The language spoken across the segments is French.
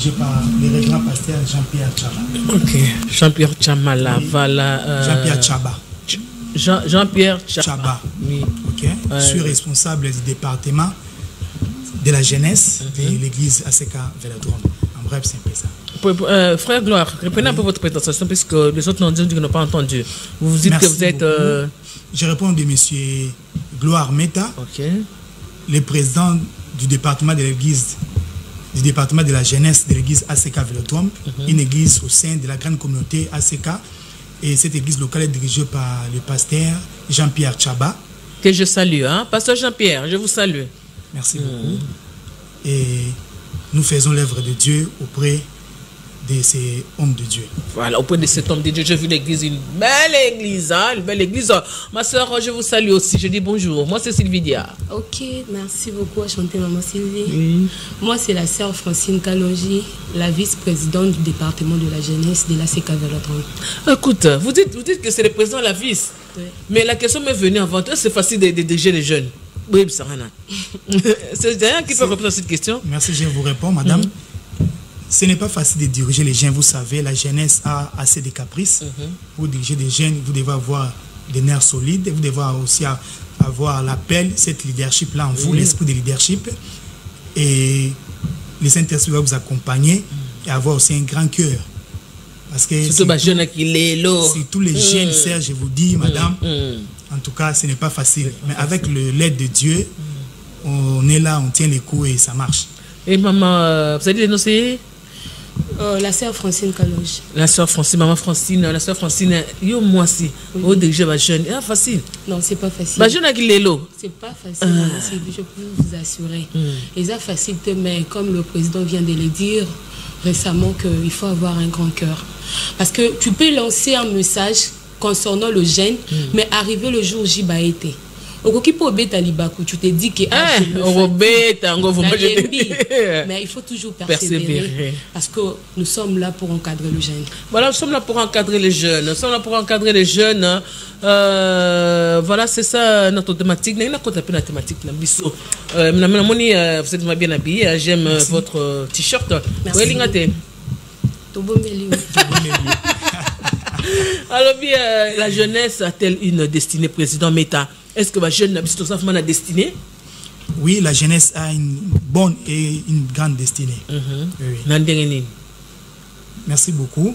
Par le révérend pasteur Jean-Pierre Chaba. Ok, Jean-Pierre Chamala, voilà. Jean-Pierre Chaba. Jean-Pierre Chaba. Oui. Ok. Je suis responsable du département de la jeunesse de l'église ACK Vélodrome. En bref, c'est un peu ça. Frère Gloire, reprenez un peu votre présentation puisque les autres n'ont pas entendu. Vous vous dites que vous êtes. Je réponds de monsieur Gloire Meta, le président du département de l'église. Du département de la jeunesse de l'église ACK Vélodrome, une église au sein de la grande communauté ACK. Et cette église locale est dirigée par le pasteur Jean-Pierre Chaba. Que je salue, hein? Pasteur Jean-Pierre, je vous salue. Merci beaucoup. Et nous faisons l'œuvre de Dieu auprès de ces hommes de Dieu. Voilà, auprès de cet homme de Dieu, j'ai vu l'église, une belle église, hein, une belle église. Ma soeur, je vous salue aussi, je dis bonjour. Moi, c'est Sylvie Dia. Ok, merci beaucoup, enchantée maman Sylvie. Oui. Moi, c'est la sœur Francine Kalonji, la vice-présidente du département de la jeunesse de l'ACK Vélodrome. Écoute, vous dites que c'est le président de la vice, mais la question m'est venue avant tout, c'est facile de diriger les jeunes. Oui, c'est rien qui peut répondre à cette question. Merci, je vous réponds, madame. Ce n'est pas facile de diriger les jeunes, vous savez, la jeunesse a assez de caprices. Pour diriger des jeunes, vous devez avoir des nerfs solides, vous devez aussi avoir l'appel, cette leadership-là en vous, l'esprit de leadership. Et le Saint-Esprit va vous accompagner et avoir aussi un grand cœur. Parce que surtout les jeunes qui l'élo. Si tous les jeunes servent, je vous dis, madame, en tout cas, ce n'est pas facile. Mais avec l'aide de Dieu, on est là, on tient les coups et ça marche. Et maman, vous allez dénoncer? La sœur Francine Kalonji. La sœur Francine, maman Francine, la sœur Francine, yo moi aussi. Au diriger ma jeune, c'est facile. Non, c'est pas facile. Ma jeune a qui l'élo. C'est pas facile, maman Sylvie, je peux vous assurer. Et ça facile, mais comme le président vient de le dire récemment, qu'il faut avoir un grand cœur. Parce que tu peux lancer un message concernant le jeune, mais arriver le jour où j'y vais été. Tu te dis que mais il faut toujours persévérer parce que nous sommes là pour encadrer le jeune. Voilà, nous sommes là pour encadrer les jeunes. Nous sommes là pour encadrer les jeunes. Voilà, c'est ça notre thématique. Vous êtes bien habillé. J'aime votre t-shirt. Alors bien, la jeunesse a-t-elle une destinée, président Meta? Est-ce que la jeune a une destinée? Oui, la jeunesse a une bonne et une grande destinée. Oui. Merci beaucoup.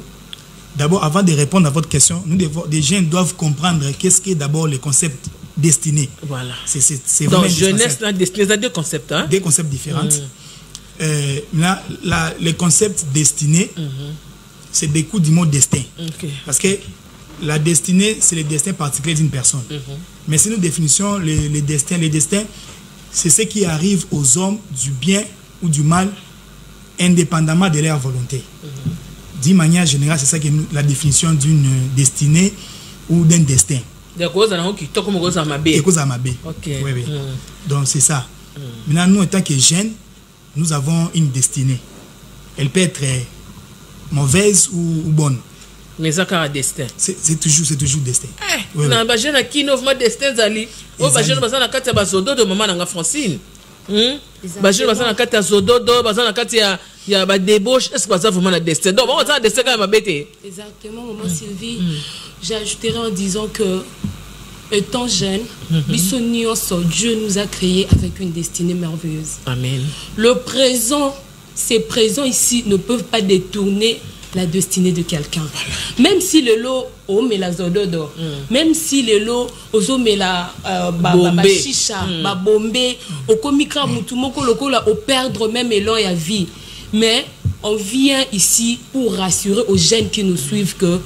D'abord, avant de répondre à votre question, les jeunes doivent comprendre qu'est-ce qu'est d'abord le concept destinée. Voilà. C'est donc, jeunesse, la destinée, il y a deux concepts. Hein? Deux concepts différents. Le concept destinée, c'est des coups du mot destin. Parce que la destinée, c'est le destin particulier d'une personne. Mais si nous définissons le destin, c'est ce qui arrive aux hommes du bien ou du mal, indépendamment de leur volonté. D'une manière générale, c'est ça qui est la définition d'une destinée ou d'un destin. Donc c'est ça. Maintenant, nous, en tant que jeunes, nous avons une destinée. Elle peut être mauvaise ou bonne. Mais ça a destin. C'est toujours destin. Non, bah jeune qui n'ouvre destin zali. Oh bah jeune bazana kati ya bazodo de maman nanga Francine. Bah jeune bazana kati ya zododo, bazana kati ya ba débauche, est-ce que ça vraiment la destin? Donc on a destin quand même bête. Exactement, maman Sylvie. J'ajouterai en disant que étant jeune, Dieu nous a créés avec une destinée merveilleuse. Amen. Le présent, ces présents ici ne peuvent pas détourner la destinée de quelqu'un. Même si le lot o me la zododo, même si le lot ozo me la chicha, ba bombé, au komika mutumoko lokola au perdre même élan et à vie. Mais on vient ici pour rassurer aux jeunes qui nous suivent que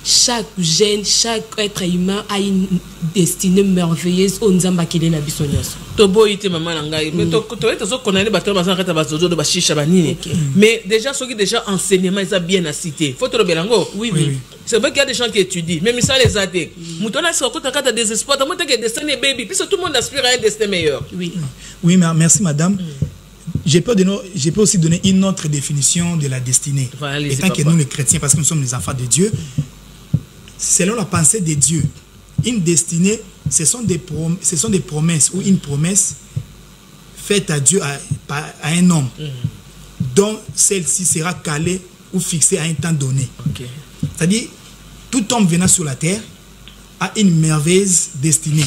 chaque jeune, chaque être humain a une destinée merveilleuse au nzamba qui est la bisognos. Mais déjà ceux qui déjà enseignement ils ont bien à citer. Faut te le belango. Oui. C'est vrai qu'il y a des gens qui étudient, même ça les a dit. Moutona c'est quand tu as désespoir, tu as que destin est baby, puis tout le monde aspire à un destin meilleur. Oui, mais merci madame. Je peux aussi donner une autre définition de la destinée. Voilà, étant que nous les chrétiens, parce que nous sommes les enfants de Dieu, selon la pensée de Dieu, une destinée, ce sont des promesses ou une promesse faite à Dieu, à un homme, dont celle-ci sera calée ou fixée à un temps donné. C'est-à-dire, tout homme venant sur la terre a une merveilleuse destinée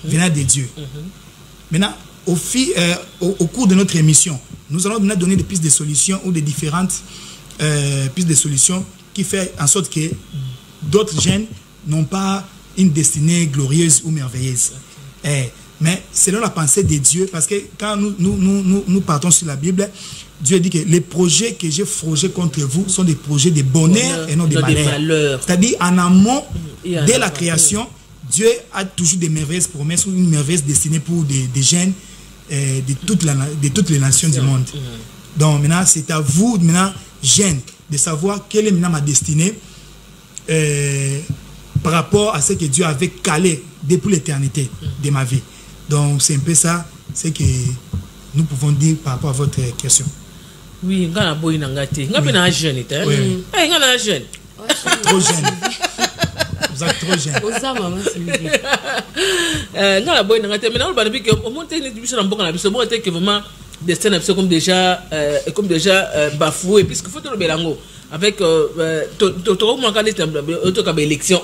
venant de Dieu. Maintenant, au cours de notre émission, nous allons maintenant donner des pistes de solutions ou des différentes pistes de solutions qui font en sorte que d'autres jeunes n'ont pas une destinée glorieuse ou merveilleuse. Mais selon la pensée de Dieu, parce que quand nous partons sur la Bible, Dieu dit que les projets que j'ai forgés contre vous sont des projets de bonheur et non de malheur. C'est-à-dire, en amont, dès la création, Dieu a toujours des merveilleuses promesses ou une merveilleuse destinée pour des jeunes de toutes les nations du monde. Donc maintenant, c'est à vous, maintenant, jeunes, de savoir quelle est maintenant ma destinée par rapport à ce que Dieu avait calé depuis l'éternité de ma vie. Donc c'est un peu ça, c'est que nous pouvons dire par rapport à votre question. Oui, on a beau inangati. On a bien un jeune, oui. On a un jeune. Trop jeune. Vous êtes trop jeune. Aux ça, maman, c'est lui. On a beau inangati. Mais on va dire que au moins t'es une division en bon canapé. Bon, t'es que vraiment destin absolu comme déjà bafoué. Puisque faut te le bélango. Avec élection,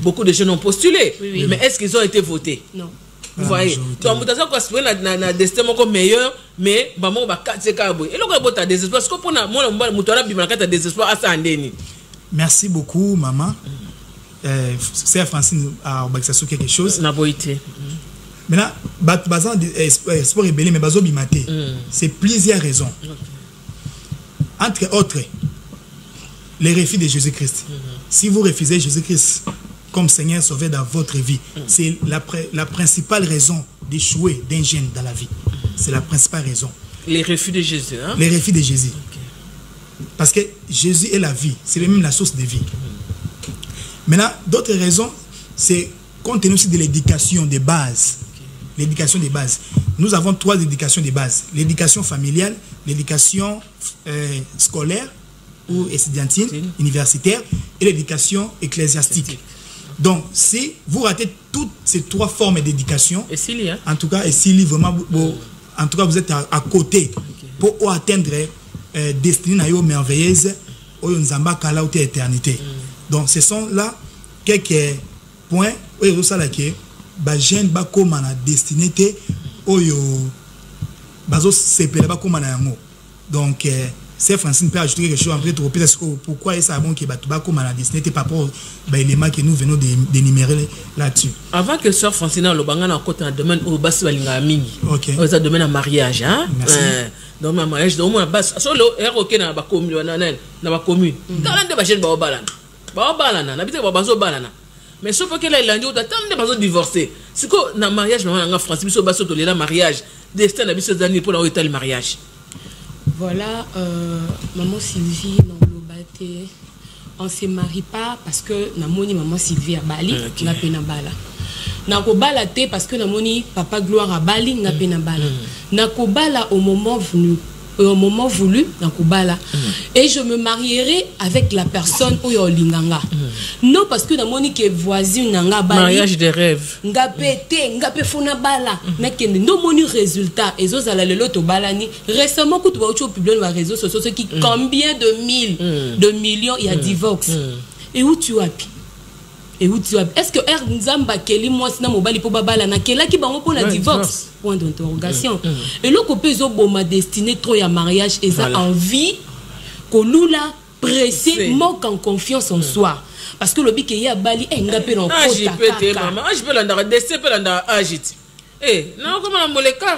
beaucoup de jeunes ont postulé. Mais est-ce qu'ils ont été votés? Non. Vous voyez, donc vous avez quoi na destin encore meilleur, mais maman va casser cabo. Et là on a désespoir parce que pour moi mutara bimana kata désespoir à ça ndeni. Merci beaucoup maman. C'est Francine a obexation quelque chose. Na boité. Maintenant bazan espoir rebelle mais bazo bimaté. C'est plusieurs raisons. Entre autres, les refus de Jésus-Christ. Si vous refusez Jésus-Christ comme Seigneur sauveur dans votre vie, c'est la principale raison d'échouer d'un jeune dans la vie. C'est la principale raison. Les refus de Jésus, hein? Les refus de Jésus. Parce que Jésus est la vie, c'est même la source de vie. Maintenant, d'autres raisons, c'est compte tenu aussi de l'éducation de base. L'éducation de base. Nous avons 3 éducations de base. L'éducation familiale, l'éducation scolaire ou étudiantine, universitaire, et l'éducation ecclésiastique. Donc, si vous ratez toutes ces 3 formes d'éducation, en tout cas, vraiment, en tout cas, vous êtes à côté pour atteindre destinée merveilleuse au Nzamba Kala ou éternité. Donc, ce sont là quelques points où il y a des gens qui ont destinée où il y a donc, c'est Francine peut ajouter quelque chose en fait pourquoi est-ce bon que Batouba comme à la destinée par rapport aux éléments que nous venons d'énumérer là-dessus. Avant que sœur Francine le banga na côté un domaine au bas balinga mingi. OK. Ça domaine à mariage hein. Donc ma mariage donc moi bas solo OK na ba commune na ba commune. Dans l'un de ba jeune ba balana. Ba balana na bité ba bazo balana. Mais sauf que là il a dit attendre bazo divorcer. C'est que na mariage maman nga Francine biso baso to la mariage destin na biso zani pour le mariage. Voilà, maman Sylvie, on ne se marie pas parce que namoni maman Sylvie à Bali, n'a pas na bala. Nako bala te parce que namoni papa Gloire à Bali, n'a pas na bala. Nako bala au moment venu. Au moment voulu, et je me marierai avec la personne où yo linganga. Non parce que namoni que voisine nanga bali. Mariage de rêve. Ngapé fona bala. Mais que no moni résultat et zo zala lelo to balani. Récemment quand tu vas au publier sur les réseaux sociaux ce qui combien de millions il y a divorce. Et où tu as et où tu as est-ce que Nzamba Keli moi sina mobali po babala na kela ki bango pour la divorce point d'interrogation. Et le copé zo boma destiné trop ya mariage et ça envie ko lula pressé manque en confiance en soi parce que le biké ya bali ngapé dans kota kaka maman je peux l'andra desser peut l'andra agite non comment la molekar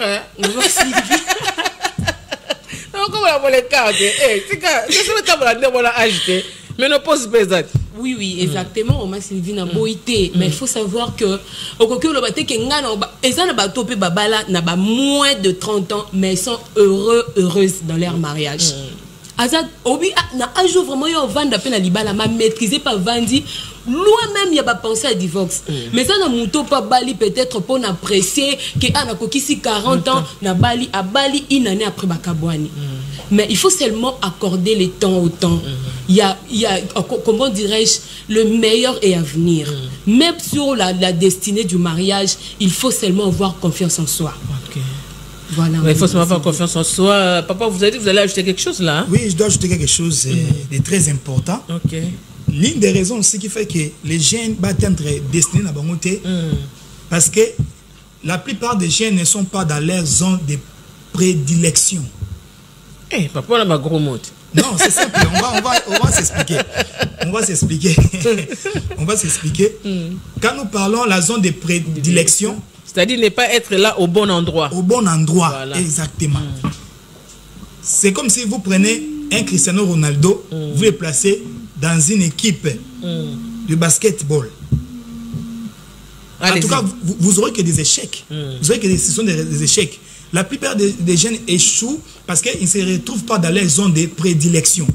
non comment la molekar c'est que c'est le temps pour la voilà agiter mais ne pose pas. Oui, exactement. On m'a Sylvie n'a boité. Mais il faut savoir que au coquille le baté que ngana et ça n'a pas topé babala n'a pas moins de 30 ans mais ils sont heureuses dans leur mariage. Azad obi na un jour vraiment yo vendre peine à libala m'a maîtrisé pas vandi loin même il y a pas pensé à divorce. Mais ça na muto pas bali peut-être pour n'apprécier que ana kokisi 40 ans na bali à bali une année après bakabwani. Mais il faut seulement accorder le temps au temps. Il y a comment dirais-je, le meilleur est à venir. Même sur la destinée du mariage, il faut seulement avoir confiance en soi. Voilà. Il faut seulement avoir confiance en soi. Papa, vous avez dit que vous allez ajouter quelque chose là? Oui, je dois ajouter quelque chose de très important. Ok. L'une des raisons aussi qui fait que les jeunes battent être destinés à Bangote, parce que la plupart des jeunes ne sont pas dans leur zone de prédilection. Eh, papa, on a ma gros mot. Non, c'est simple. On va s'expliquer. On va s'expliquer. On va s'expliquer. Quand nous parlons de la zone de prédilection, c'est-à-dire ne pas être là au bon endroit. Au bon endroit, voilà. Exactement. C'est comme si vous prenez un Cristiano Ronaldo, vous le placez dans une équipe de basketball. En tout cas, vous aurez que des échecs. Vous aurez que ce sont des échecs. La plupart des jeunes échouent parce qu'ils ne se retrouvent pas dans leur zone de prédilection.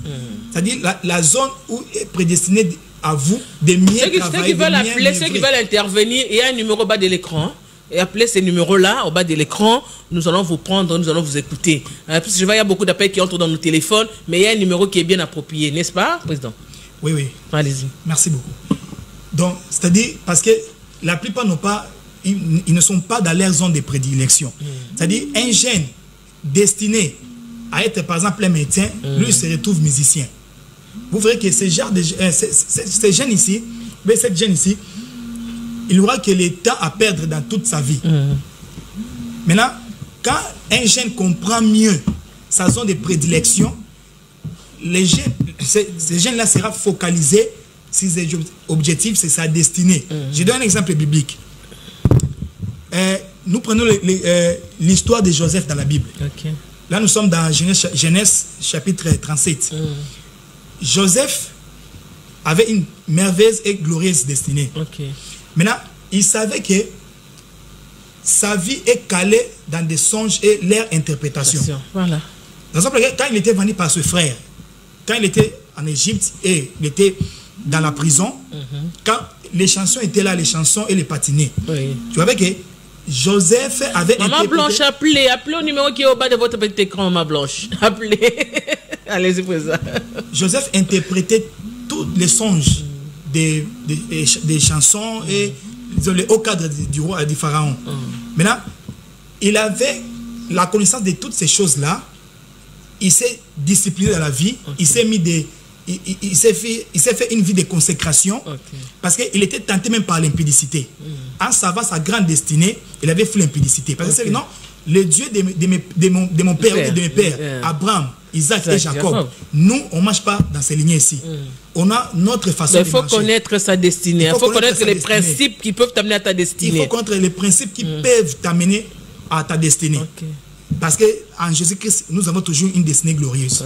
C'est-à-dire la zone où est prédestinée à vous de mieux travailler. Ceux qui veulent intervenir, il y a un numéro au bas de l'écran. Et appelez ces numéros-là au bas de l'écran. Nous allons vous prendre, nous allons vous écouter. Parce que je vois, il y a beaucoup d'appels qui entrent dans nos téléphones, mais il y a un numéro qui est bien approprié, n'est-ce pas, Président? Oui, oui. Allez-y. Merci beaucoup. Donc, c'est-à-dire, parce que la plupart n'ont pas, ils ne sont pas dans leur zone de prédilection. C'est-à-dire, un jeune destiné à être, par exemple, un médecin, lui, il se retrouve musicien. Vous verrez que ces jeunes ici, mais cette jeune ici, il aura que le temps à perdre dans toute sa vie. Maintenant, quand un jeune comprend mieux sa zone de prédilection, ces jeunes-là seront focalisés sur ses objectifs, c'est sa destinée. Je donne un exemple biblique. Nous prenons l'histoire de Joseph dans la Bible. Okay. Là, nous sommes dans Genèse chapitre 37. Joseph avait une merveilleuse et glorieuse destinée. Okay. Maintenant, il savait que sa vie est calée dans des songes et leur interprétation. Voilà. Par exemple, quand il était venu par ce frère, quand il était en Égypte et il était dans la prison, quand les chansons étaient là, les chansons et les patinets, tu vois que Joseph avait Maman Blanche, appelez au numéro qui est au bas de votre petit écran, Maman Blanche. Appelez. Allez-y, président. Joseph interprétait tous les songes des chansons et le haut cadre du roi, du pharaon. Maintenant, il avait la connaissance de toutes ces choses-là. Il s'est discipliné dans la vie. Il s'est mis il s'est fait une vie de consécration parce qu'il était tenté même par l'impudicité. En savant sa grande destinée, il avait fait l'impudicité. Parce que c'est non, le Dieu de mon père et de mes pères, Abraham, Isaac et Jacob, nous, on ne marche pas dans ces lignées ici. On a notre façon de marcher. Il faut connaître sa destinée. Il faut connaître les principes qui peuvent t'amener à ta destinée. Il faut connaître les principes qui peuvent t'amener à ta destinée. Parce qu'en Jésus-Christ, nous avons toujours une destinée glorieuse.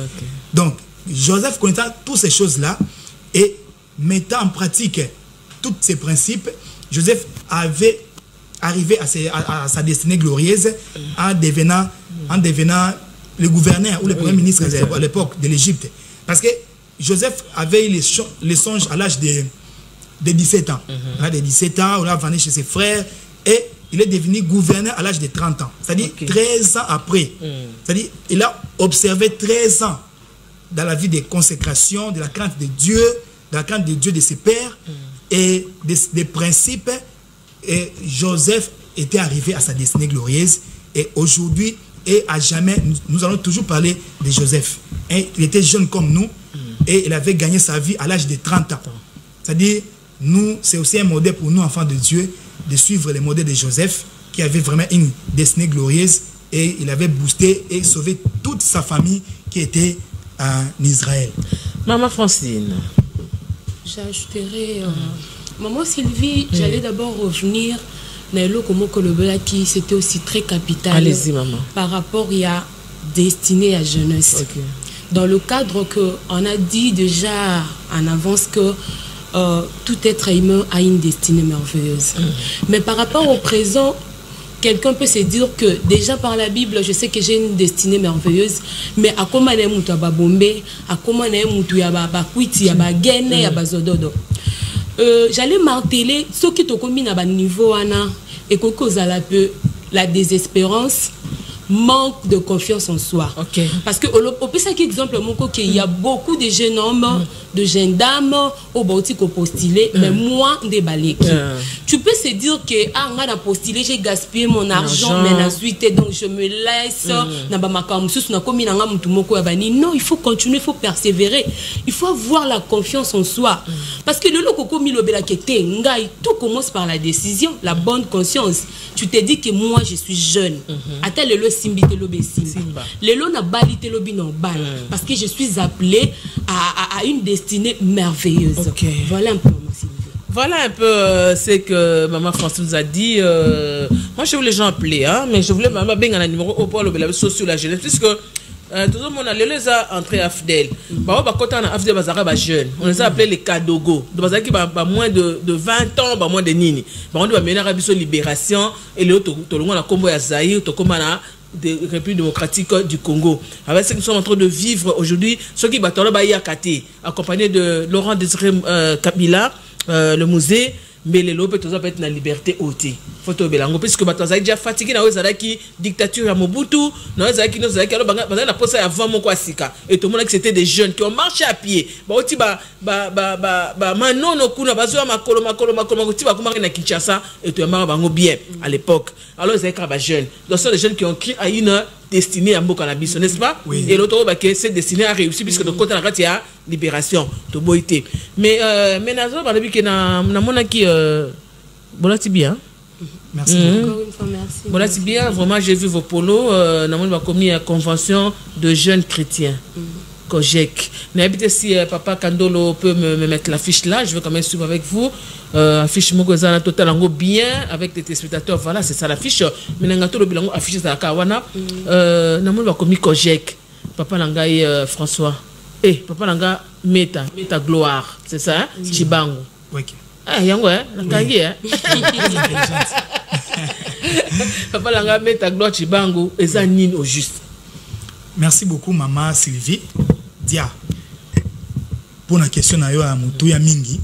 Donc, Joseph connaissant toutes ces choses-là et mettant en pratique tous ces principes, Joseph avait arrivé à sa destinée glorieuse en devenant le gouverneur ou le premier ministre à l'époque de l'Égypte. Parce que Joseph avait eu les songes à l'âge de 17 ans. À l'âge de 17 ans, on a venu chez ses frères et il est devenu gouverneur à l'âge de 30 ans. C'est-à-dire 13 ans après. C'est-à-dire il a observé 13 ans dans la vie de consécration, de la crainte de Dieu, de la crainte de Dieu de ses pères et des principes. Et Joseph était arrivé à sa destinée glorieuse. Et aujourd'hui et à jamais, nous allons toujours parler de Joseph. Et il était jeune comme nous et il avait gagné sa vie à l'âge de 30 ans. C'est-à-dire, nous, c'est aussi un modèle pour nous, enfants de Dieu, de suivre les modèles de Joseph, qui avait vraiment une destinée glorieuse et il avait boosté et sauvé toute sa famille qui était en Israël. Maman Francine. J'ajouterai... Maman Sylvie, j'allais d'abord revenir qui c'était aussi très capital. Allez-y, maman. Par rapport à destinée à jeunesse. Dans le cadre qu'on a dit déjà en avance que tout être humain a une destinée merveilleuse. Mais par rapport au présent, quelqu'un peut se dire que déjà par la Bible, je sais que j'ai une destinée merveilleuse, mais à comment est mutu à bombe, à comment est mutu à bakwiti, à bagene, à bazododo. J'allais marteler ce qui te combine à niveau ana et que cause à la désespérance, manque de confiance en soi. Parce que au plus ça qui exemple mon qu'il y a beaucoup de jeunes hommes de jeunes dames au boutique au postulé, mais moi des balèques. Tu peux se dire que ah on a postulé, j'ai gaspillé mon argent, mais ensuite donc je me laisse na ba makambo sous na komi na ngamu tumoko ya bani. Non, il faut continuer, il faut persévérer, il faut avoir la confiance en soi, parce que le loko komi lobela kete ngai, tout commence par la décision, la bonne conscience. Tu te dis que moi je suis jeune, attends le simbi te lobe simba, le lo na balité lobi non bal, parce que je suis appelée à une destinée merveilleuse. Voilà un peu. Voilà un peu ce que maman Françoise nous a dit. Moi, je voulais les gens appeler, hein, mais je voulais maman bien un numéro au point le sur la jeunesse, puisque tout le monde a les a entré à Fidel. Bah, quand on a Afdel Bazara jeune, on les a appelés les Kadogo. De Bazara qui va moins de 20 ans, bah moins de nini. Bah on doit mener à la libération et le tout le monde a combo à Zaïre, tout comme on des République démocratique du Congo. Avec ce que nous sommes en train de vivre aujourd'hui, ceux qui battent là Kate, accompagné de Laurent Désiré Kabila, le musée, mais les lobes peut être la liberté ôtée. Photo belango puisque bataza déjà fatigué na ozala ki dictature à Mobutu, na ozala ki nos zaki alors banga na posa avant mon kwasika et tout le monde que c'était des jeunes qui ont marché à pied. Ba oti ba manono kuna bazo makolo oti ba kuma na Kinshasa et tout mara bango bien à l'époque. Alors ils étaient jeunes. Donc ce sont des jeunes qui ont créé à une destinée à Mbokanabis, n'est-ce pas? Oui. Et l'autre que c'est destiné à réussir puisque de côté il y a libération, to boité. Mais nazo ba que na mona ki bolati bien. Merci beaucoup. Merci. Voilà, c'est bien. Vraiment, j'ai vu vos polos. Nous avons commis la convention de jeunes chrétiens. COJEC. N'habitez si papa Kandolo peut me mettre l'affiche là. Je vais quand même suivre avec vous. Affiche Mogozana Total Ango bien avec des téléspectateurs. Voilà, c'est ça l'affiche. Mais nous avons affiché ça à Kawana. Nous avons commis COJEC. Papa Langaï François. Papa Langa Meta Gloire. C'est ça, hein? Chibango. Oui. Ah, yango, hein? Langaï, hein? Papa Langa Meta Gloire Chibango. Et ça, nine au juste. Merci beaucoup, maman Sylvie. Dia. Pour la question à Moutouya Mingi,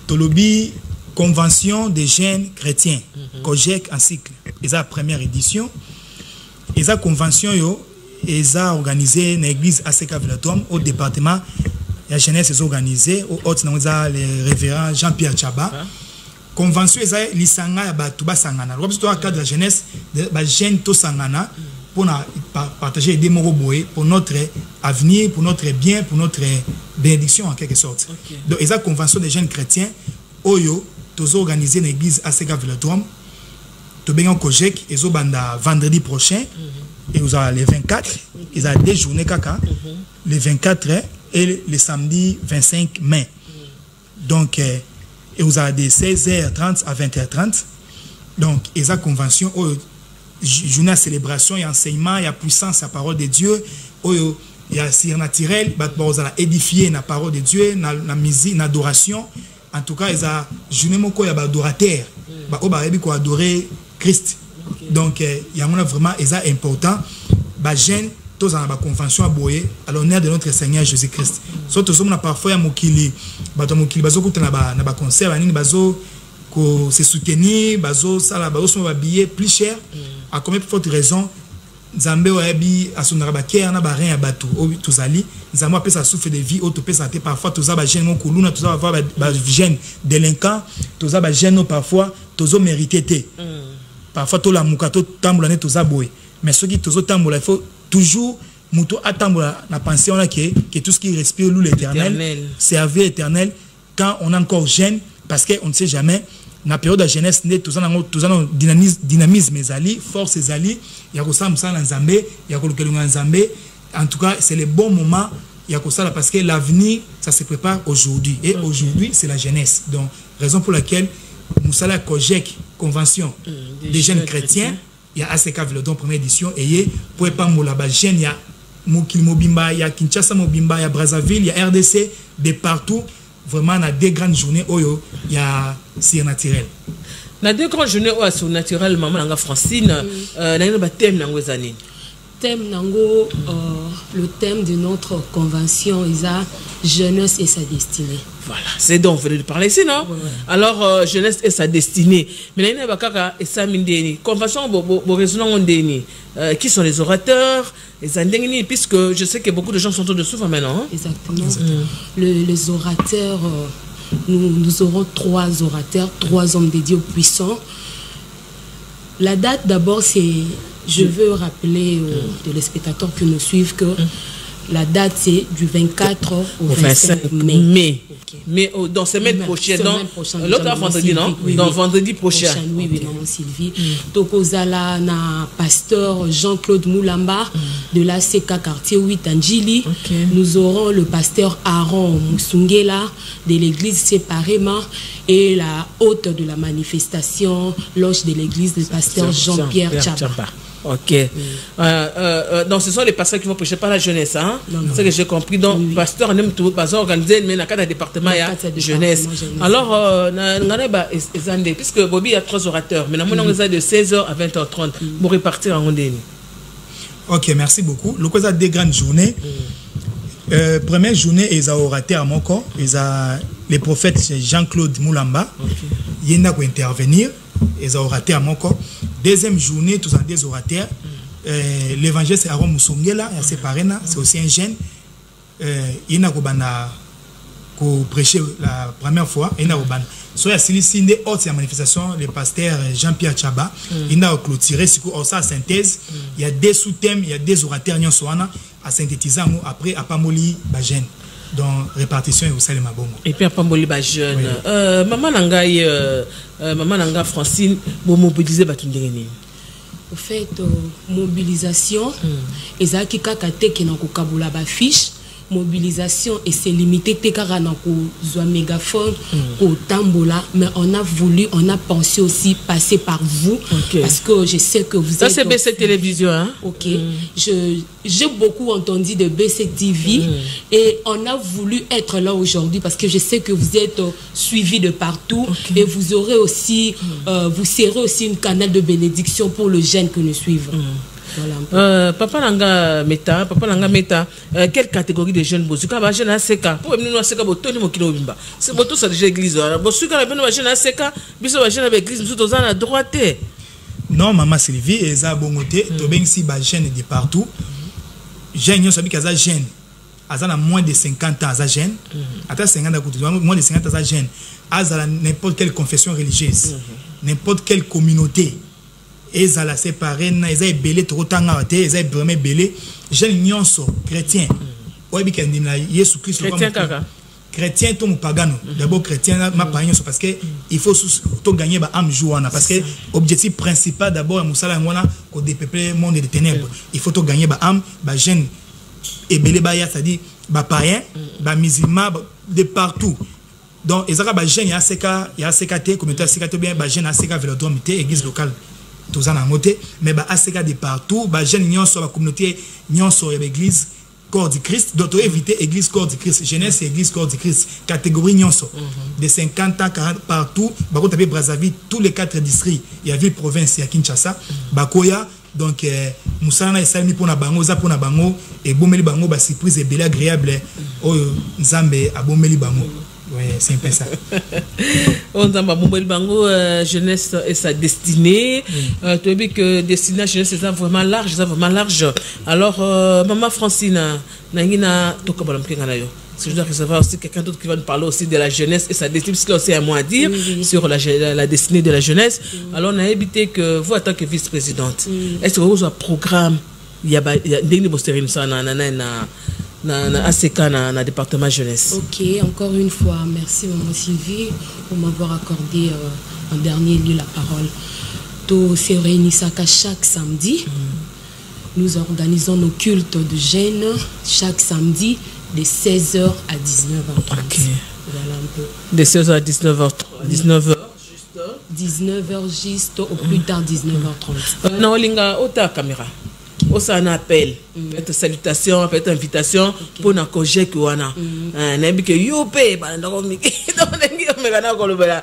Tolobi, Convention des jeunes chrétiens, COJEC en cycle. Et la première édition. Et la convention, et ça organisé dans l'église ACK Villatom au département. La jeunesse est organisée. Au haut, le révérend Jean-Pierre Tchaba. Convention, est l'Isanga et Batouba Sangana. Le cadre de la jeunesse, les jeunes to Sangana. Pour partager des mots pour notre avenir, pour notre bien, pour notre bénédiction en quelque sorte. Donc, la convention des jeunes chrétiens, Oyo, tous organisés dans l'église ACK Villatom, tu bien en COJEC, et zo banda vendredi prochain, et vous avez les 24, ils ont des journées caca, les 24 et le samedi 25 mai. Donc, et vous avez des 16h30 à 20h30. Donc, et la convention, journée de célébration, il y a enseignement, il y a puissance, la parole de Dieu, il y a surnaturel, il y a édifié la parole de Dieu, la musique, l'adoration. En tout cas, il y a journée il y a adorateur, il y a adorer Christ. Donc, il y a vraiment important. Les jeunes, tous en convention à Boye, à l'honneur de notre Seigneur Jésus-Christ. Surtout, nous avons parfois un mokili, un concert, se soutenir, un billet plus cher. À combien de fortes raisons, Zambé Oabi, à son arabaké, on a barré un bateau, tous ali, Zambé a ça souffle de vie, auto santé, parfois, tous les jeunes, tous les jeunes délinquants, tous les jeunes, parfois, tous les mérités. Parfois, tout la moukato tamboulane, tous les boy. Mais ceux qui tous les tamboulane, il faut toujours, mouto attendre la pensée, on a que tout ce qui respire, l'eau l'éternel, servir éternel, quand on est encore jeune, parce qu'on ne sait jamais. Dans la période de jeunesse, tout un dynamisme, force, il y a ça en Zambé, il y a en Zambé. En tout cas, c'est le bon moment, il y a ça parce que l'avenir, ça se prépare aujourd'hui. Et aujourd'hui, c'est la jeunesse. Donc, raison pour laquelle nous sommes la COJEC, Convention des jeunes chrétiens, il y a ACK Villatom, première édition, et pour pas la jeune, il y a Mokil Mobimba, il y a Kinshasa Mobimba, il y a Brazzaville, il y a RDC, de partout. Vraiment, on a des grandes journées où il y a surnaturel. On a deux grandes journées où il y a surnaturel, maman Francine, il y a un thème dans les années. Thème nango le thème de notre convention est la jeunesse et sa destinée. Voilà, c'est donc vous venez de parler ici, non? Ouais. Alors, jeunesse et sa destinée. Mais là, il y a convention, qui sont les orateurs, les indénités, puisque je sais que beaucoup de gens sont au-dessous maintenant. Hein? Exactement. Les orateurs, nous aurons 3 orateurs, 3 hommes dédiés aux puissants. La date, d'abord, c'est... Je veux rappeler aux téléspectateurs qui nous suivent que la date, c'est du 24 au 25 mai. Okay. Mais dans semaine prochaine, l'autre vendredi, non? Oui, dans vendredi prochain. Oui, maman Sylvie. Donc, aux ala, na pasteur Jean-Claude Moulamba de la CK quartier 8 Anjili. Okay. Nous aurons le pasteur Aaron Moussungela de l'église séparément et la hôte de la manifestation, loge de l'église, le pasteur Jean-Pierre Tchaba. Ok. Donc, ce sont les pasteurs qui vont prêcher par la jeunesse. Hein? C'est ce que j'ai compris. Donc, oui. Pasteur, on aime tout, pasteur organisé, mais dans le département, il y a jeunesse. Alors, puisque Bobby a 3 orateurs, mais nous avons de 16h à 20h30 pour répartir en rondine. Ok, merci beaucoup. Le cause a des grandes journées. Première journée, ils ont oraté à mon corps. Les prophètes Jean-Claude Moulamba. Il y en a qui intervenir. Ils ont oraté à mon corps. Deuxième journée, tous en des orateurs. L'évangile, c'est Aaron Moussongela, c'est aussi un jeune. Il y en a qui prêché la première fois. Il y en a qui soit il y a autres manifestations, le pasteur Jean-Pierre Tchaba. Il y a clôturé sur sa synthèse. Il y a des sous-thèmes, il y a des orateurs à synthétiser après à Pamoli Bajen. Donc répartition et aussi les mabongo. Et puis à Pamoli Bajen. Maman Nanga Francine, vous mobilisez Batundengeni. Au fait, mobilisation, et ça qui kakate qui n'a qu'au kabula ba fiche. Mobilisation et c'est limité tekara na ko zo mégaphone ko tambola, mais on a voulu, on a pensé aussi passer par vous parce que je sais que vous êtes. Ça c'est BC Télévision, hein? Ok. J'ai beaucoup entendu de BC TV et on a voulu être là aujourd'hui parce que je sais que vous êtes suivis de partout et vous aurez aussi, vous serez aussi une canal de bénédiction pour le jeune que nous suivons. Voilà. Papa Nanga Meta, quelle catégorie de jeunes bosu ka ba jeune ACK pour nous ACK botoni mokilo bimba c'est boto ça déjà église bosu ka ba jeune ACK biso ba jeune avec église nous tous à droite. Non maman Sylvie eza bongoté to ben si ba jeune de partout jeune yo sabi kaza jeune azana moins de 50 ans aza jeune ata 50 ans moins de 50 ans aza jeune azala n'importe quelle confession religieuse n'importe quelle communauté. Ils allaient séparer, ils allaient belé trop tanga, ils allaient vraiment belé. Jeunes nyonso chrétiens. Ouais, bi kendi na Jésus Christ. Chrétien kaka. Chrétien tout pagano. D'abord chrétien ma païen parce que il faut tout gagner ba am jouana parce que objectif principal d'abord musala ngona ko dépeupler monde des ténèbres. Il faut tout gagner ba am ba jeune et belé ba ya c'est-à-dire ba païen, ba musulman de partout. Donc ils allaient ba jeune ya CKT communauté CKT bien ba jeune CK Vélodrome église locale. Tous en moté mais bah ACK de partout bah jeunes nions sur la communauté nions sur l'église corps du Christ d'autres éviter église corps du Christ jeunesse église corps du Christ catégorie nions de 50 ans 40 partout bah quand tu Brazzaville tous les 4 districts il y a ville province il y a Kinshasa Bakoya donc Moussana et Salmi pour na bango za pour na bango et bomeli bango bah surprise et belle agréable oh Nzambe a bomeli bango. Oui, c'est un peu ça. On a Bombo Bango, jeunesse et sa destinée. Tu as vu que destinée jeunesse c'est vraiment large, Alors, maman Francine, Nangina, si je dois recevoir aussi quelqu'un d'autre qui va nous parler aussi de la jeunesse et sa destinée, parce qu'il y a aussi un mot à dire sur la destinée de la jeunesse. Alors, on a évité que vous, en tant que vice-présidente, est-ce que vous avez un programme? Il y a des postérieurs na ACK na département jeunesse. Ok, encore une fois, merci maman Sylvie pour m'avoir accordé en dernier lieu la parole. To se réunissons chaque samedi. Nous organisons nos cultes de jeunes chaque samedi de 16h à 19h30. Okay. Voilà un peu. De 16h à 19h. 19h juste, au plus tard 19h30. Non, linga ota caméra. On a un appel, peut-être salutation, peut-être invitation pour na congé que wana. N'importe que yope, bandako miki. Donc n'importe quoi le bala.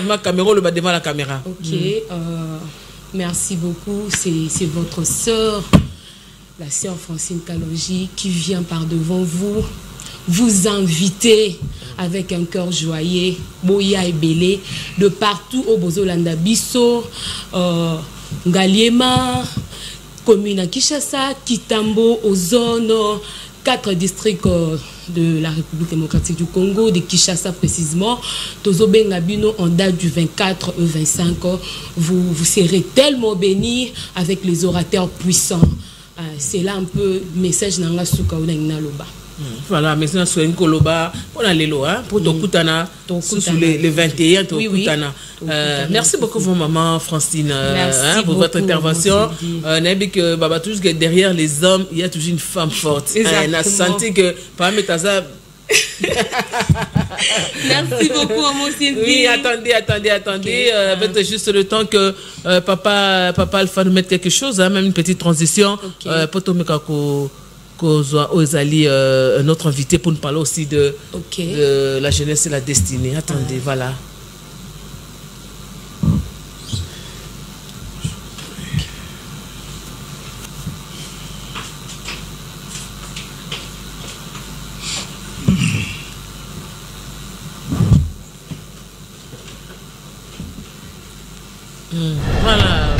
Ma caméra le bas devant la caméra. Ok, merci beaucoup. C'est votre sœur la sœur Francine Kalonji, qui vient par devant vous inviter avec un cœur joyeux, Boya et Belé, de partout au Bozolanda Bisso, Ngaliema, commune à Kinshasa, Kitambo, aux zones, 4 districts de la République démocratique du Congo, de Kinshasa précisément. Tozo Bengabino, en date du 24 au 25, vous serez tellement bénis avec les orateurs puissants. C'est là un peu le message Nanga Souka ou Naloba. Voilà, maintenant sur une coloba, on a les lois pour Tokutana, sous les 21 Tokutana. Merci beaucoup, vos maman Francine, pour votre intervention. On a vu que Babatouche, derrière les hommes, il y a toujours une femme forte. On a senti que parmi Taza. Merci beaucoup, mon Sylvie. Oui, attendez. Faites juste le temps que papa Alpha nous mette quelque chose, même une petite transition. Potomekako. Ozali, notre invité, pour nous parler aussi de la jeunesse et la destinée. Attendez, voilà.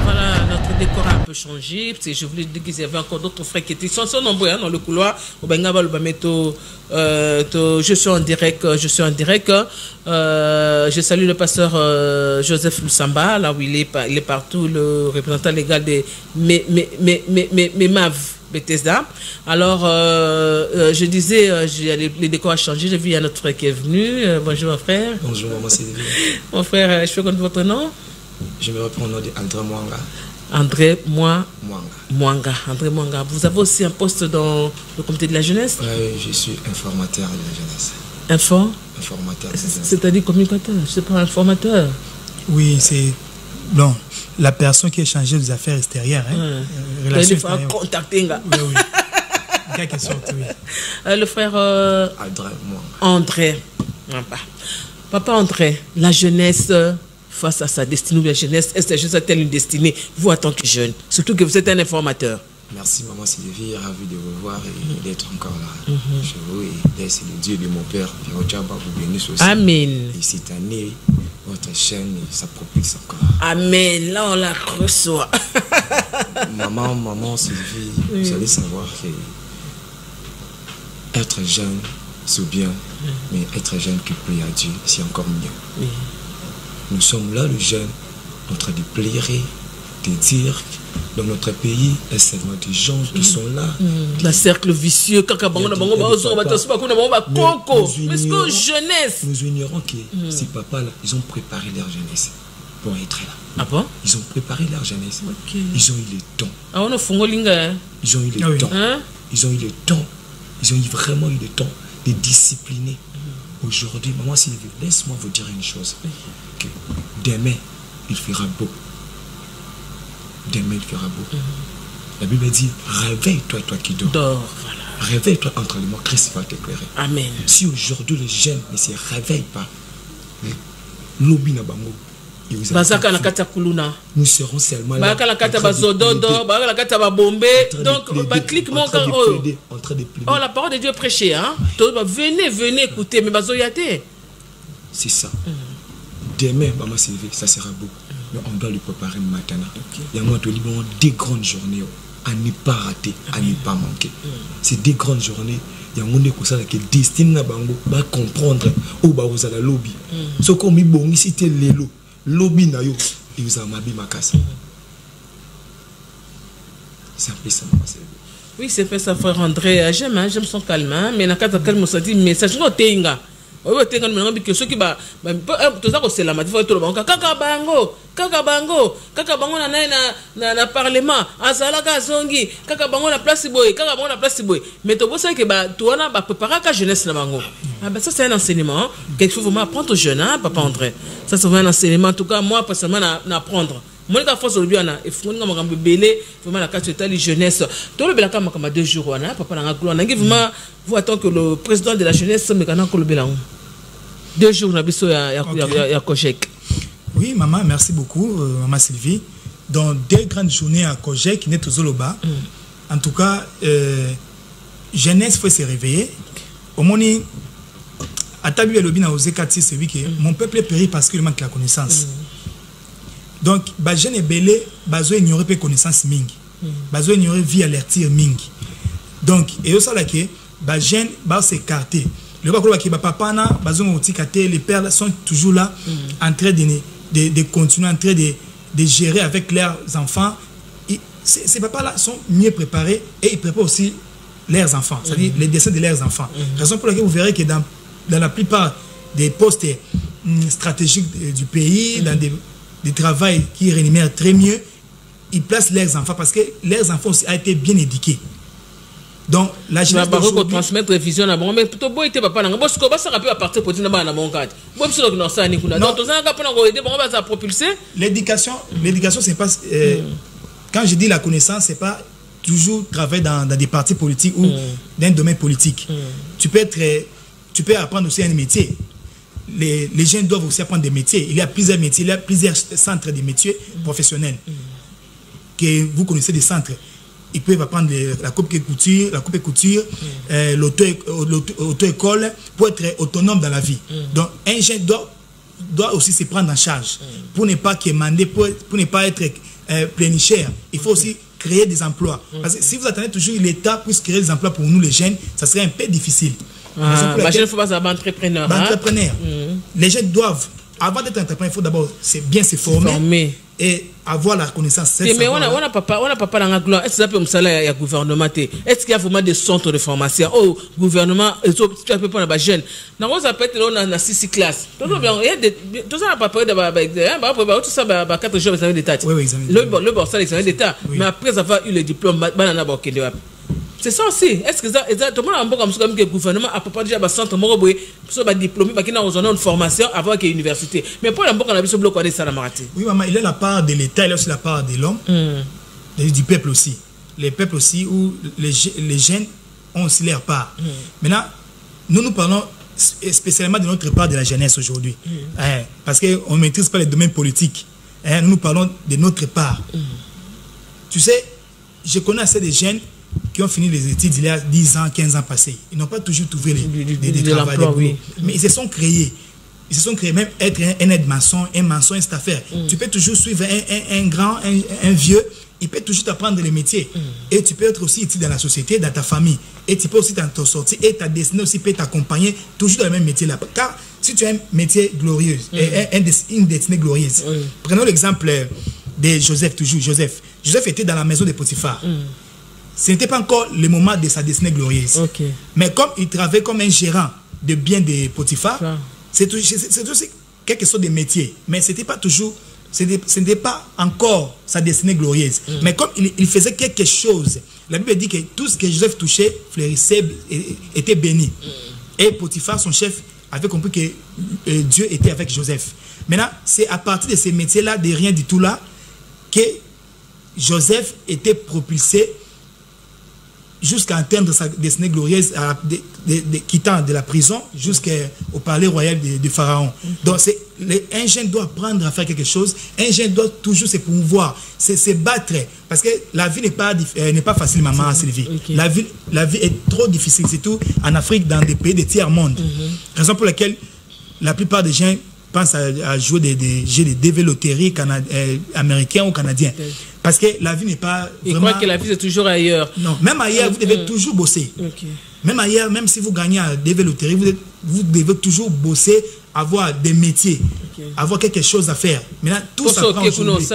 Voilà, notre décor a un peu changé. Je voulais dire qu'il y avait encore d'autres frères qui étaient. Ils sont nombreux dans le couloir. Je suis en direct. Je salue le pasteur Joseph Lusamba, là où il est partout, le représentant légal des MEMAV Bethesda. Alors, je disais, les décors ont changé. J'ai vu, il y a notre frère qui est venu. Bonjour, mon frère. Bonjour, maman Sylvie. Mon frère, je peux connaître votre nom? Je me reprends au nom d'André Mwanga. André Mwanga. André Mwanga. Vous avez aussi un poste dans le comité de la jeunesse? Oui, je suis informateur de la jeunesse. Informateur. C'est-à-dire communicateur, je ne sais pas, informateur. Oui, c'est bon, la personne qui est chargée des affaires extérieures. Relations extérieures. Contacter. Oui. Quelque sorte, oui. Le frère André Mwanga. André. Papa André, la jeunesse face à sa destinée ou la jeunesse, est-ce que la jeunesse a-t-elle une destinée, vous en tant que jeune, surtout que vous êtes un informateur? Merci maman Sylvie, ravi de vous voir et d'être encore là. Je vous et laisse le Dieu de mon Père, vous bénisse aussi. Amen. Et cette année, votre chaîne, ça propulse encore. Amen. Là, on la reçoit. Maman Sylvie, vous allez savoir que être jeune, c'est bien, mais être jeune qui plaît à Dieu, c'est encore mieux. Oui. Nous sommes là, les jeunes, en train de plairer, de dire dans notre pays, il y a seulement des gens qui sont là. Le cercle vicieux, jeunesse. Nous ignorons que ces papas-là, ils ont préparé leur jeunesse pour être là. Ah bon? Ils ont préparé leur jeunesse. Ils ont eu le temps. Ils ont eu le temps. Ils ont eu le temps. Ils ont vraiment eu le temps de discipliner. Aujourd'hui, maman Sylvie, laisse-moi vous dire une chose. Que demain, il fera beau. Demain, il fera beau. La Bible dit, réveille-toi, toi qui dors. Voilà. Réveille-toi entre les morts, Christ va t'éclairer. Amen. Si aujourd'hui les jeunes ne se réveillent pas, l'obi na bango, nous serons seulement là. En train de plaider. Oh, la parole de Dieu est prêchée, hein? Venez écouter, mais c'est ça. Demain, maman Sylvie, ça sera beau. Mais on doit le préparer maintenant. Il y a des grandes journées à ne pas rater, à ne pas manquer. C'est des grandes journées. Il y a des choses qui destinent à comprendre où vous allez lobby. Ce qu'on bon ici, c'est le lobby na yo, il vous a mabi ma casse. C'est un peu ça, maman Sylvie. Oui, c'est fait ça, frère André. J'aime son calme, mais na kata calme, ça dit message no tenga. Oui, tenga nous que ceux qui ba tout ça c'est la matière faut tout le monde. Kaka bango na parlement, azalaka zongi, kaka bango na place boy. Mais to bossa que ba tu on a ba préparer ka jeunesse na bango. Ah ben ça c'est un enseignement, quelque chose vraiment apprendre aux jeunes, hein, papa André. Ça c'est vraiment un enseignement en tout cas moi personnellement n'apprendre. Moi la force de bien et faut nga makambo belé vraiment la carte de jeunesse to le belaka makama 2 jours wana papa na gloire nangi vraiment vous attend que le président de la jeunesse me kana ko le belango 2 jours na biso ya Kojek. Oui maman, merci beaucoup maman Sylvie. Dans 2 grandes journées à Kojek n'est aux Zoloba en tout cas, jeunesse, il faut se réveiller. Au moins, à Tabi Elobi na osé 4 c'est lui que mon peuple périt parce qu'il manque la connaissance. Donc, bah jeune et belé, bazo ignorer peu connaissance ming. Bazo ignorer vie alertir ming. Donc, et au ça là que bah jeune bah s'écarter. Le bas que papa na bazo motikate, les pères sont toujours là en train de continuer en train de gérer avec leurs enfants. Ces papas là sont mieux préparés et ils préparent aussi leurs enfants, c'est-à-dire les destins de leurs enfants. Raison pour laquelle vous verrez que dans la plupart des postes stratégiques du pays, dans des travails qui rémunèrent très mieux, ils placent leurs enfants parce que leurs enfants aussi ont été bien éduqués. Donc, la jeunesse d'aujourd'hui... transmettre vision à bon, mais plutôt bon, était papa, n'a pas ce qu'on va s'arrêter à partir pour dire dans mon cadre. Bon, c'est donc non, ça n'est pas. Donc, tout ça, on va aider, on va propulser. L'éducation, c'est pas... Quand je dis la connaissance, c'est pas toujours travailler dans des partis politiques ou dans un domaine politique. Tu peux apprendre aussi un métier. Les jeunes doivent aussi apprendre des métiers. Il y a plusieurs métiers, il y a plusieurs centres de métiers professionnels. Que vous connaissez des centres. Ils peuvent apprendre la coupe et couture, l'auto-école pour être autonome dans la vie. Donc, un jeune doit aussi se prendre en charge pour ne pas quémander, pour ne pas être plénichère. Il faut aussi créer des emplois. Parce que si vous attendez toujours l'État puisse créer des emplois pour nous les jeunes, ça serait un peu difficile. Il faut pas être entrepreneur. Les jeunes doivent, avant d'être entrepreneur, il faut d'abord bien se former et avoir la connaissance. Mais on a pas dans la gloire. Est-ce que ça peut me salaire au gouvernement? Est-ce qu'il y a vraiment des centres de formation au gouvernement? Tu peux pas dans jeune. Non, ça peut être là dans 6 classes. Tout ça n'a pas parlé de tout ça 4 jours d'examen d'état. Le bon ça l'examen d'état. Mais après avoir eu le diplôme, banana ba okende wapi. C'est ça aussi. Est-ce que exactement un peu comme ça que le gouvernement a pas déjà un centre moroboy pour diplômé qui n'a une formation avant que l'université. Mais pour l'emploi on a besoin de bloquer ça la marité. Oui maman, il y a la part de l'État, il y a aussi la part de l'homme, du peuple aussi. Les peuples aussi où les jeunes ont aussi leur part. Maintenant, nous parlons spécialement de notre part de la jeunesse aujourd'hui. Parce qu'on ne maîtrise pas les domaines politiques. Nous parlons de notre part. Tu sais, je connais assez de jeunes qui ont fini les études il y a 10 ans, 15 ans passés. Ils n'ont pas toujours trouvé des travail, mais ils se sont créés. Ils se sont créés, même être un aide-maçon, un maçon, cette affaire. Tu peux toujours suivre un vieux, il peut toujours t'apprendre les métiers. Et tu peux être aussi utile dans la société, dans ta famille. Et tu peux aussi t'en sortir. Et ta destinée aussi peut t'accompagner toujours dans le même métier là. Car si tu as un métier glorieux, une destinée glorieuse, prenons l'exemple de Joseph toujours. Joseph était dans la maison de Potiphar. Ce n'était pas encore le moment de sa destinée glorieuse. Mais comme il travaillait comme un gérant de biens de Potiphar, c'est aussi quelque chose de métier. Mais ce n'était pas toujours, ce n'était pas encore sa destinée glorieuse. Mais comme il faisait quelque chose, la Bible dit que tout ce que Joseph touchait, fleurissait, était béni. Et Potiphar, son chef, avait compris que Dieu était avec Joseph. Maintenant, c'est à partir de ces métiers-là, de rien du tout là, que Joseph était propulsé jusqu'à atteindre sa destinée glorieuse, quittant de la prison jusqu'au palais royal de Pharaon. Donc, un jeune doit apprendre à faire quelque chose. Un jeune doit toujours se promouvoir, se battre. Parce que la vie n'est pas facile, maman Sylvie. La vie est trop difficile, surtout en Afrique, dans des pays de tiers-monde. Raison pour laquelle la plupart des gens pensent à jouer des jeux de développeurs américains ou canadiens. Parce que la vie n'est pas vraiment... Il croit que la vie c'est toujours ailleurs. Non, même ailleurs, vous devez toujours bosser. Même ailleurs, même si vous gagnez à développer, vous devez toujours bosser, avoir des métiers, avoir quelque chose à faire. Maintenant, tout ça prend aujourd'hui.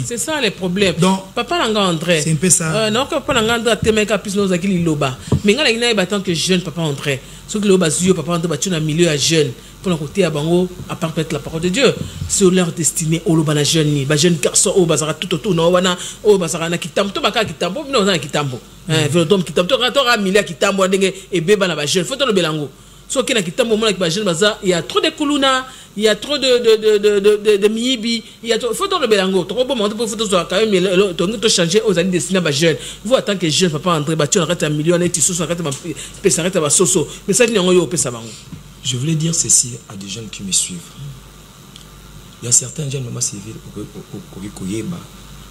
C'est ça les problèmes. Donc, papa Langa André. C'est un peu ça. Non, papa Langa André a tellement plus nos acquis loba. Mais quand il y a tant que jeune papa André, ce que loba zio papa André battu dans le milieu à jeune. Pour le côté à Bango, à part peut-être la parole de Dieu, sur leur destinée, au lobana jeune, jeune garçon, au bazara tout autour, non, au bazara na kitambo, to baka kitambo, non, na kitambo. Velodrome kitambo, to milia kitambo, et beba na jeune, faut le belango. So qui na kitambo, mon avec jeune bazar, il y a trop de kuluna, il y a trop de miibi, il y a trop, faut le belango. Trop bon moment pour photo soit quand même, to changer aux années destinées à jeune. Vous en tant que jeune, papa André, battu en reste un million, et tissu, ça reste ma soso. Mais ça, il y a un yo, pesa bango. Je voulais dire ceci à des jeunes qui me suivent. Il y a certains jeunes, maman civile,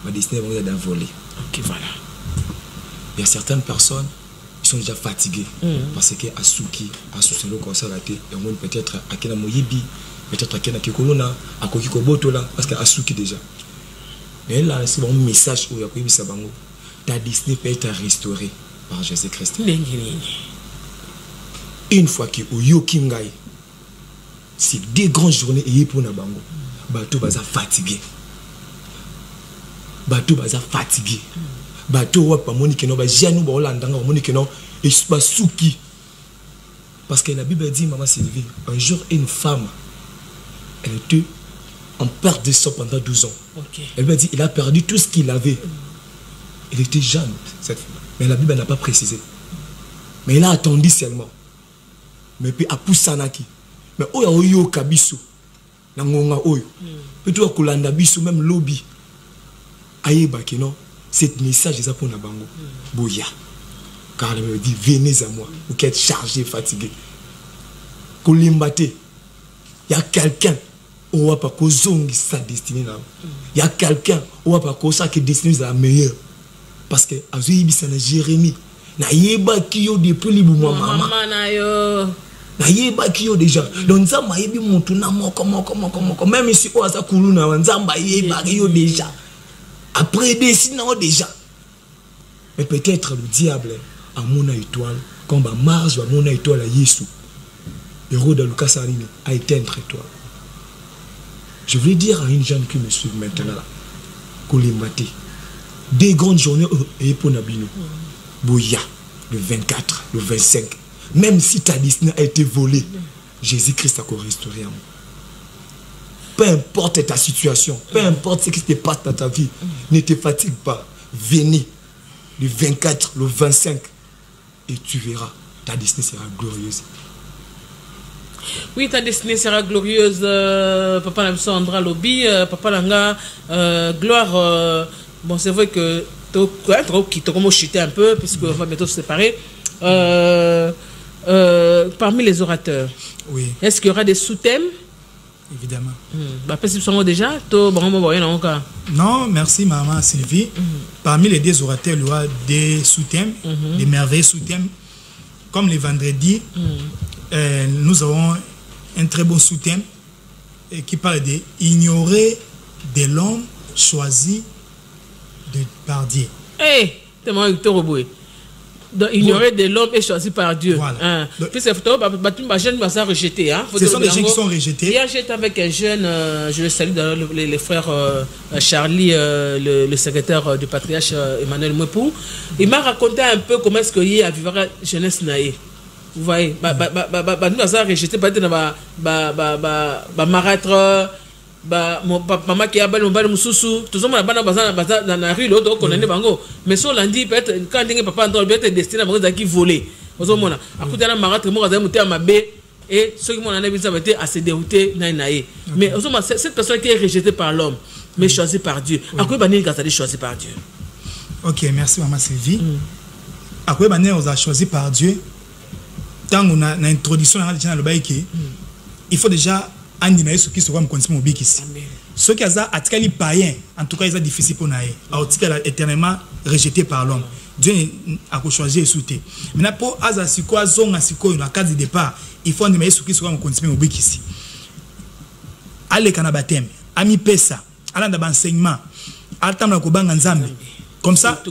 ma destinée va voler. Ok, voilà. Il y a certaines personnes qui sont déjà fatiguées parce que Asuki, Asuselo comme ça raté, et on peut-être à Kena Moyebi, peut-être à Kena Kikolona, à Kokikoboto là, parce que Asuki déjà. Mais là, c'est un message où il y a eu Sabango. Ta Disney peut être restaurée par Jésus-Christ. Une fois que Oyo Kingai, c'est des grandes journées et pour Nabango, bateau baza fatigué. Bateau baza fatigué. Bateau wa pa moni keno ba janu ba olandanga moni keno et ba souki. Parce que la Bible dit, maman Sylvie, un jour une femme, elle était en perte de sang pendant 12 ans. Okay. Elle m'a dit, il a perdu tout ce qu'il avait. Il était jeune, cette femme. Mais la Bible n'a pas précisé. Mais il a attendu seulement. Mais puis, à Poussanaki. Mais oya oyo kabiso. Nangonga oyo. Puis toi, kolanda biso, même lobby. Aye bakino. Cet message est pour Nabango. Boya. Car elle me dit, venez à moi. Vous qui êtes chargé, fatigué. Kolimbate. Il y a quelqu'un. On va pas causer sa destinée là. Il y a quelqu'un. On va pas causer sa destinée la meilleure. Parce que Azoui Bissana Jérémie. Na yeba kiyo depuis li bouma maman. Na yeba kiyo déjà. Donc ça m'a yebi montuna moko. Même ici au asa kuluna wanzamba yeba kiyo déjà. Après destiné déjà. Mais peut-être le diable a mon étoile comme ba Mars ou mon étoile à Yesu. Héros de Lucas Sarine a éteint étoile. Je voulais dire à une jeune qui me suit maintenant là, Kolimbate, des grandes journées et pour Nabino, Boya, le 24, le 25, même si ta destinée a été volée, Jésus-Christ a restauré. Peu importe ta situation, peu importe ce qui se passe dans ta vie, ne te fatigue pas. Venez le 24, le 25, et tu verras, ta destinée sera glorieuse. Oui, ta destinée sera glorieuse. Papa Sandra Lobby, Papa Langa, gloire. Bon, c'est vrai que tu as comme chuté un peu, puisqu'on va bientôt se séparer. Parmi les orateurs, oui. Est-ce qu'il y aura des sous-thèmes? Évidemment. Déjà non, merci maman Sylvie. Parmi les deux orateurs, il y aura des sous-thèmes, des merveilleux sous-thèmes. Comme les vendredis, nous avons un très bon sous-thème qui parle d'ignorer de l'homme choisi par Dieu. Ignorer de l'homme et choisi par Dieu. Voilà. Ce sont des gens qui sont rejetés. Hier, j'étais avec un jeune, je le salue les frères Charlie, le secrétaire du patriarche Emmanuel Mwepou. Il m'a raconté un peu comment est-ce qu'il y a à vivre la jeunesse naïe. Vous voyez, nous avons rejeté marâtre. Maman qui a balé mon mususu tout ça mon bana dans la rue l'autre qu'on est bango mais sur lundi peut-être quand dingue papa André peut être destiné à bango qui voler aux hommes à côté de la marâtre moi j'ai monté à ma baie et ceux qui m'ont amené à se dérouter naïnaï mais aux hommes cette personne qui est rejetée par l'homme mais choisie par Dieu à quoi banni quand elle est choisie par Dieu. Ok, merci maman Sylvie. À quoi banni on a choisi par Dieu tant on a une introduction dans le baïki il faut déjà Andina ce qui se voit me continuer au bikis. Ceux qui ont atikali païen, en tout cas ils ont difficile pour naïe. Atikali éternellement rejeté par l'homme. Dieu a choisi souté. Maintenant pour azasiko azonga siko na cadre de départ, il faut andina ce qui se voit me continuer au bikis. Allez kana baptême, ami pesa, alanda ba enseignement, altamna ko banga nzambe. Comme ça,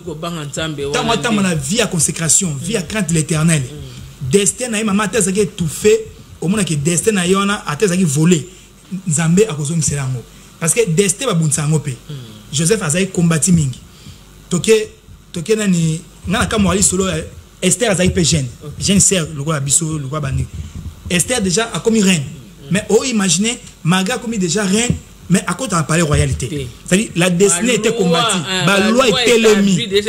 tant mon vie à consécration, vie à crainte de l'Éternel. Destin na maman t'a qui tout fait. Au moins que destin na yona atezaki volé Nzambe akozo miselango parce que destin ba bunsango pe Joseph azai combattu mingi toke nani ngana kama wali solo Esther azai pe jeune sœur le roi biso le roi bani Esther déjà a commis reine mais imaginez Maga a commis déjà reine mais à côté de la palais royalité c'est-à-dire la destinée était combattue la loi était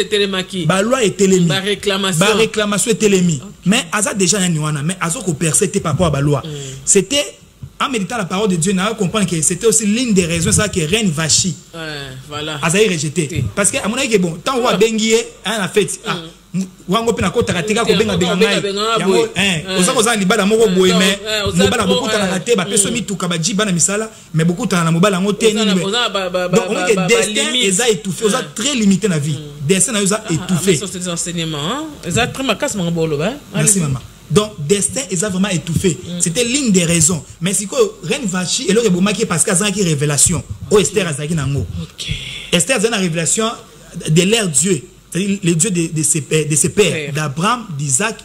télémie la loi est télémie la réclamation est télémie mais Aza déjà un nuana mais Azo ko percé était par rapport à la loi c'était en méditant la parole de Dieu n'a comprendre que c'était aussi l'une des raisons ça que reine Vachi voilà Aza est rejeté parce que à mon avis bon tant on bengié à la fête wango pe na kota kateka ko benga yango oza libala moko boye mais mobala beaucoup tala raté ba peso mituka ba jiba na misala mais beaucoup tala na mobala ngo te ni donc on que destin eza étouffé oza très limité na vie destin na eza étouffé sur ces enseignements eza très makas mangolo ba merci maman. Donc, destin est vraiment étouffé. C'était l'une des raisons. Mais si Reine Vachi, et le qui parce qu'il y a une révélation. Oh, Esther a une révélation. Esther a une révélation de leur Dieu. C'est-à-dire le Dieu de ses pères, d'Abraham, d'Isaac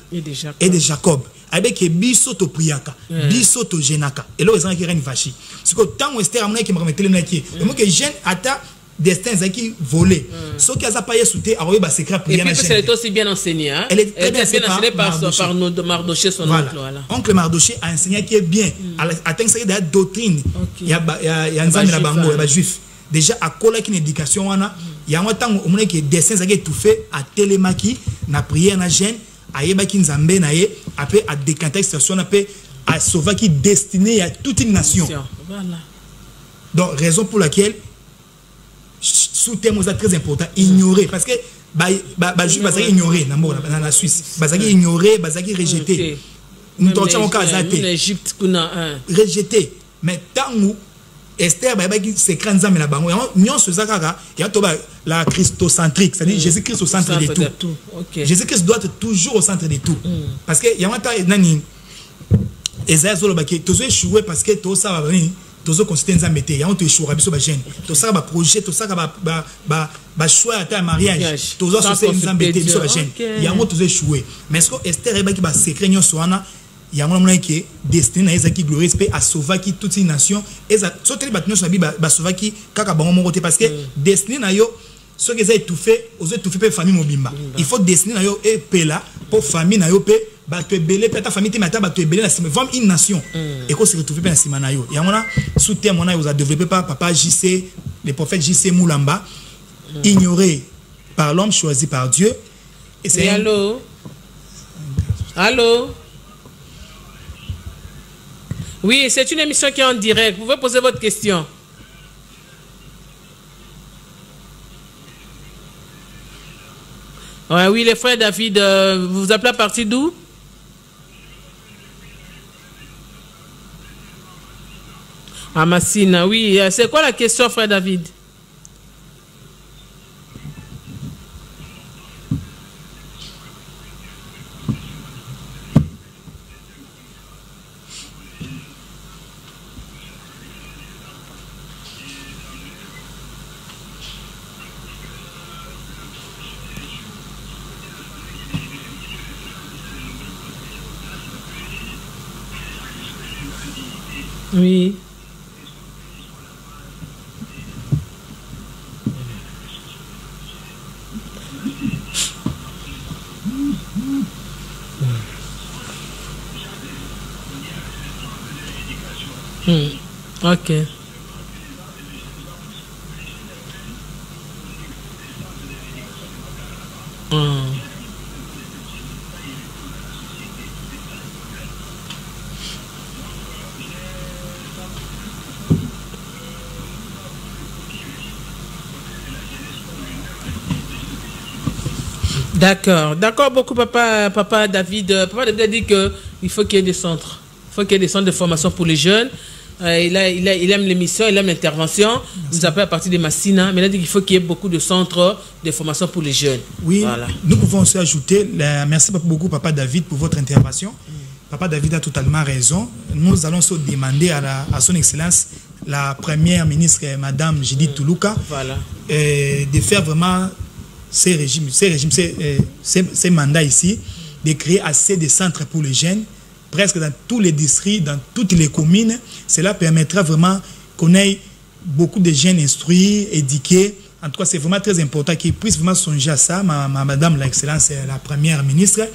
et de Jacob. Avec biso to priaka, biso to genaka. Et là, ils ont une Reine Vachi. C'est que tant Esther a qui me remettait le naki. Et moi, que jeune ata destin qui volé. Ce qui a pas sauté a envoyé secret prière. Et puis c'est aussi bien enseigné. Elle est très bien enseignée par Mardoché, son oncle. Oncle Mardoché a enseigné qui est bien. Atteint ça de doctrine. Il y a un zami la bango, il y a juif. Déjà à coller une éducation wana, il y a un temps où on est que destin ça qui tout fait à télémaki, na prière na jeune, à yeba ki nzambe na ye, après à décanter situation après à sauver qui destiné à toute une nation. Voilà. Donc raison pour laquelle sous terme très important ignorer parce que juste bazaki ignorer dans la Suisse bazaki ignorer bazaki rejeter nous t'entendons cas en Égypte kuna rejeter mais tant où Esther qui secret nzambe na bango nyon ce zakaka ya to la christocentrique c'est-à-dire Jésus-Christ au centre de tout. Jésus-Christ doit être toujours au centre de tout parce que ya mata nani Esaïe zolo baki tozo échouer parce que to ça va venir tozo considérer nzambe te ya on te échouera biso ba jeune to ça ba projet to ça ba choix à mariage tozo associer nzambe te biso ba jeune ya on tozo échouer mais ce que Esther ba ki ba secret nyon soana ya on mona ki destiné na ezaki glorieux pe a sauver qui toute une nation eza sote ba nyon so ba sauver qui kaka bango moko te parce que destiné na yo ce que ça étouffé aux étouffé pe famille mobimba il faut destiné na yo et pe là pour famille na yo pe ba te belé ta famille te mata ba te belé na sima forme une nation et qu'on se retrouve pe na sima na yo ya mona sous terme on a vous a développé par papa JC le prophète JC Moulamba ignoré par l'homme choisi par Dieu et c'est allô oui c'est une émission qui est en direct vous pouvez poser votre question. Ouais, oui, les frères David, vous vous appelez à partir d'où? À Massina, oui. C'est quoi la question, frère David? Oui. Ok. D'accord beaucoup papa David a dit que il faut qu'il y ait des centres. Il faut qu'il y ait des centres de formation pour les jeunes. Il aime l'émission, il aime l'intervention. Il nous appelle à partir de Massina, mais il a dit qu'il faut qu'il y ait beaucoup de centres de formation pour les jeunes. Oui, voilà. Nous pouvons aussi ajouter, merci beaucoup Papa David pour votre intervention. Papa David a totalement raison. Nous allons se demander à son excellence, la première ministre, Madame Judith Toulouka, de faire vraiment ces mandats ici, de créer assez de centres pour les jeunes, presque dans tous les districts, dans toutes les communes. Cela permettra vraiment qu'on ait beaucoup de jeunes instruits, éduqués. En tout cas, c'est vraiment très important qu'ils puissent vraiment songer à ça, Madame l'excellence, la première ministre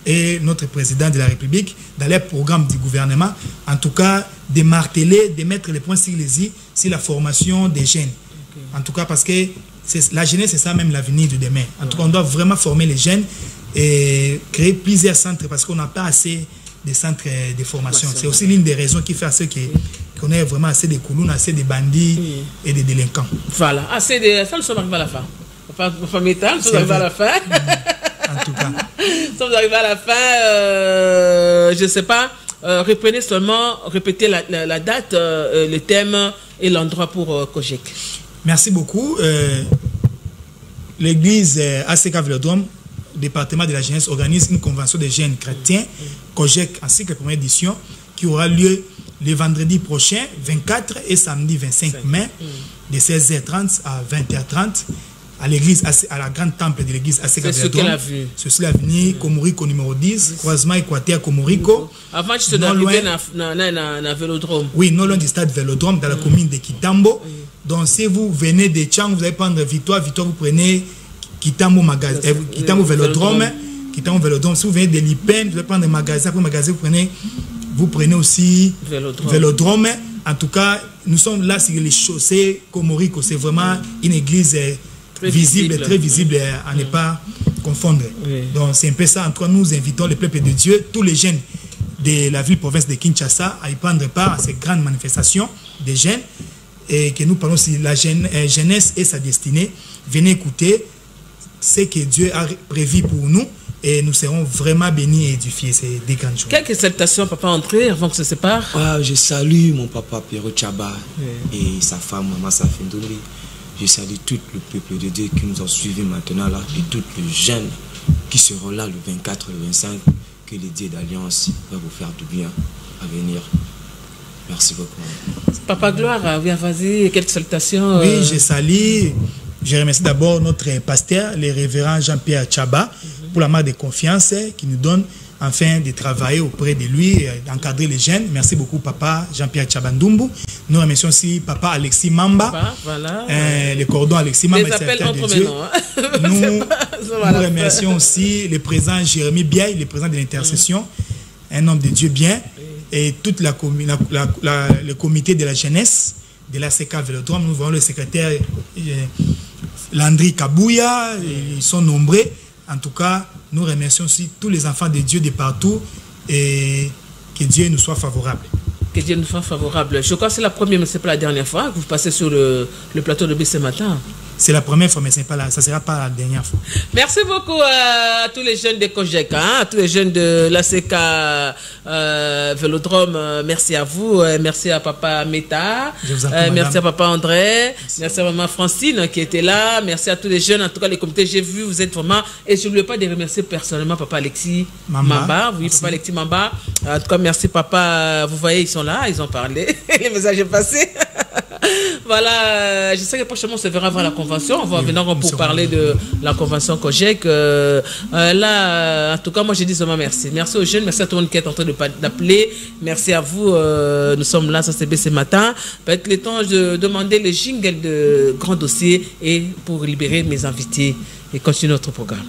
et notre président de la République, dans les programmes du gouvernement, en tout cas, de marteler, de mettre les points sur les i, sur la formation des jeunes. En tout cas, parce que la jeunesse, c'est ça même l'avenir de demain. En tout cas, on doit vraiment former les jeunes et créer plusieurs centres parce qu'on n'a pas assez de centres de formation. C'est aussi l'une des raisons qui fait à ceux qu'on ait vraiment assez de coulons, assez de bandits et de délinquants. Voilà, assez de... Ça, nous sommes arrivés à la fin. Enfin, métal, nous sommes arrivés à la fin. En tout cas. sommes arrivés à la fin. Je ne sais pas. Répétez la date, le thème et l'endroit pour Kojek. Merci beaucoup. L'église ACK Vélodrome, département de la jeunesse, organise une convention des jeunes chrétiens, Kojek, ainsi que la première édition, qui aura lieu le vendredi prochain, 24 et samedi 25 mai, de 16h30 à 20h30, à l'église, à la grande temple de l'église ACK Vélodrome. C'est sur l'avenue Komoriko numéro 10, croisement Équateur Komoriko. Avant, tu te arriver dans Vélodrome. Oui, non loin du stade Vélodrome, dans la commune de Kitambo. Donc, si vous venez de Tchang, vous allez prendre Victoire. Victoire, vous prenez Kitambo Vélodrome. Kitambo Vélodrome. Si vous venez de Lipen, vous allez prendre Magasin. Après Magasin, vous prenez aussi Vélodrome. En tout cas, nous sommes là sur les chaussées Komoriko. C'est vraiment une église très visible à ne pas confondre. Donc, c'est un peu ça. En tout cas, nous invitons le peuple de Dieu, tous les jeunes de la ville-province de Kinshasa, à y prendre part à ces grandes manifestations des jeunes. Et que nous parlons sur la jeunesse et sa destinée. Venez écouter ce que Dieu a prévu pour nous et nous serons vraiment bénis et édifiés. C'est des grandes choses. Quelques salutations, papa André, avant que se sépare. Je salue mon papa Pierrot Chaba et sa femme, maman Safindori. Je salue tout le peuple de Dieu qui nous a suivis maintenant là et tous les jeunes qui seront là le 24 et le 25. Que les dieux d'Alliance va vous faire du bien à venir. Merci beaucoup. Papa Gloire, oui, vas-y, quelques salutations. Oui, je remercie d'abord notre pasteur, le révérend Jean-Pierre Chaba, pour la marque de confiance qui nous donne afin de travailler auprès de lui, d'encadrer les jeunes. Merci beaucoup, papa Jean-Pierre Chabandumbu. Nous remercions aussi papa Alexis Mamba, le cordon Alexis Mamba. Les appels entre maintenant. Nous remercions aussi le président Jérémy Biaï, le président de l'intercession, un homme de Dieu bien. Et toute le comité de la jeunesse de l'ACK Vélodrome. Nous voyons le secrétaire Landry Kabouya, ils sont nombreux. En tout cas, nous remercions aussi tous les enfants de Dieu de partout et que Dieu nous soit favorable. Que Dieu nous soit favorable. Je crois que c'est la première, mais ce n'est pas la dernière fois que vous passez sur le plateau de B ce matin. C'est la première fois, mais ça ne sera pas la dernière fois. Merci beaucoup à tous les jeunes de Kojek, à tous les jeunes de l'ACK Vélodrome. Merci à vous. Merci à papa Meta. Merci à papa André. Merci à maman Francine qui était là. Merci à tous les jeunes. En tout cas, les comités, j'ai vu, vous êtes vraiment... Et je n'oublie pas de remercier personnellement papa Alexis Mamba. Oui, papa Alexis Mamba. En tout cas, merci papa. Vous voyez, ils sont là, ils ont parlé. Le message est passé. Voilà, je sais que prochainement on se verra avant la convention. On va venir pour parler de la convention Kojek. Là, en tout cas, moi je dis seulement merci. Merci aux jeunes, merci à tout le monde qui est en train d'appeler. Merci à vous. Nous sommes là, ça s'est ce matin. Peut-être le temps de demander les jingles de grands dossiers et pour libérer mes invités et continuer notre programme.